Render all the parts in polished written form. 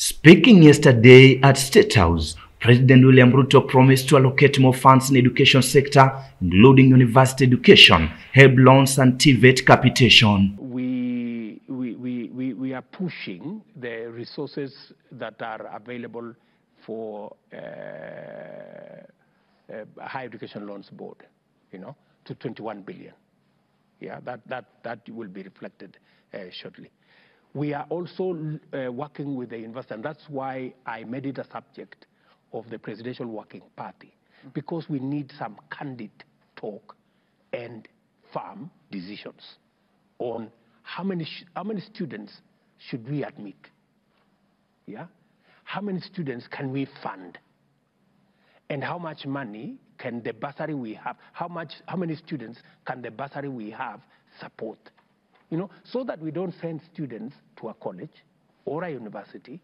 Speaking yesterday at State House, President William Ruto promised to allocate more funds in the education sector, including university education, HEB loans and TVET capitation. We are pushing the resources that are available for Higher Education Loans Board, to 21 billion. Yeah, that will be reflected shortly. We are also working with the investor, and that's why I made it a subject of the Presidential Working Party, because we need some candid talk and firm decisions on how many students should we admit, yeah? How many students can we fund? And how much money can the bursary we have, how many students can the bursary we have support? So that we don't send students to a college or a university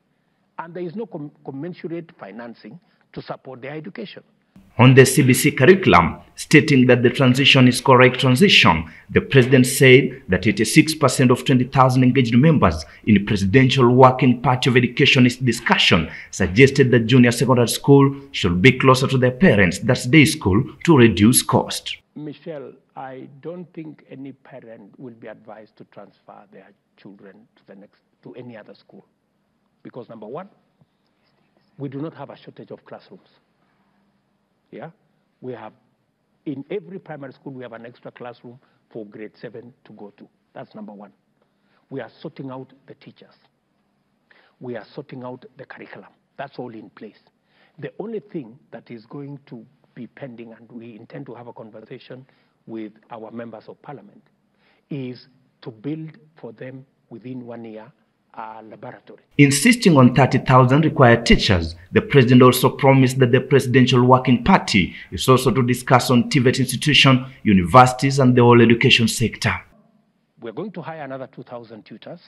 and there is no commensurate financing to support their education. On the CBC curriculum, stating that the transition is correct transition, the president said that 86% of 20,000 engaged members in the Presidential Working Party of Educationist discussion suggested that junior secondary school should be closer to their parents, that's day school, to reduce cost. Michelle, I don't think any parent will be advised to transfer their children to any other school. Because number one, we do not have a shortage of classrooms. Yeah, we have, in every primary school, we have an extra classroom for grade 7 to go to. That's number one. We are sorting out the teachers. We are sorting out the curriculum. That's all in place. The only thing that is going to be pending, and we intend to have a conversation with our members of parliament, is to build for them within 1 year a laboratory. Insisting on 30,000 required teachers, the president also promised that the Presidential Working Party is also to discuss on TVET institution, universities and the whole education sector. We're going to hire another 2,000 tutors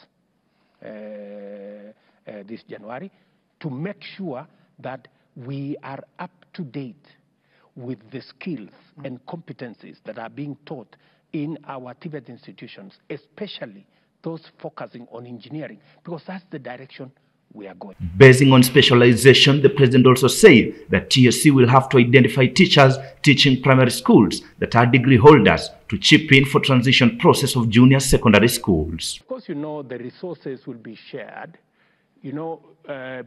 this January to make sure that we are up to date with the skills and competencies that are being taught in our TVET institutions, especially those focusing on engineering, because that's the direction we are going. Basing on specialization, the president also said that TSC will have to identify teachers teaching primary schools that are degree holders to chip in for transition process of junior secondary schools. Of course, the resources will be shared,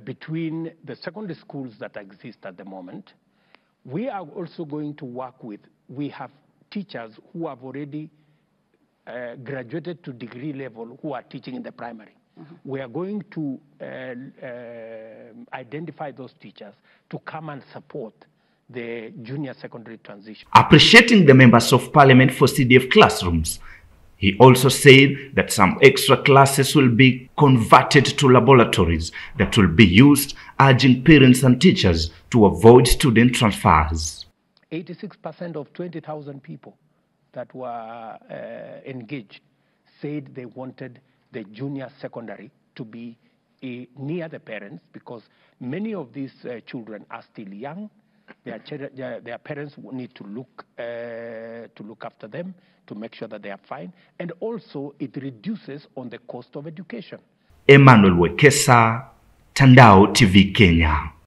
between the secondary schools that exist at the moment. We are also going to work with, we have teachers who have already graduated to degree level who are teaching in the primary. We are going to identify those teachers to come and support the junior secondary transition. Appreciating the members of parliament for CDF classrooms, he also said that some extra classes will be converted to laboratories that will be used, urging parents and teachers to avoid student transfers. 86% of 20,000 people that were engaged said they wanted the junior secondary to be near the parents, because many of these children are still young. Their parents need to look after them, to make sure that they are fine, and also it reduces on the cost of education. Emmanuel Wekesa, Tandao TV Kenya.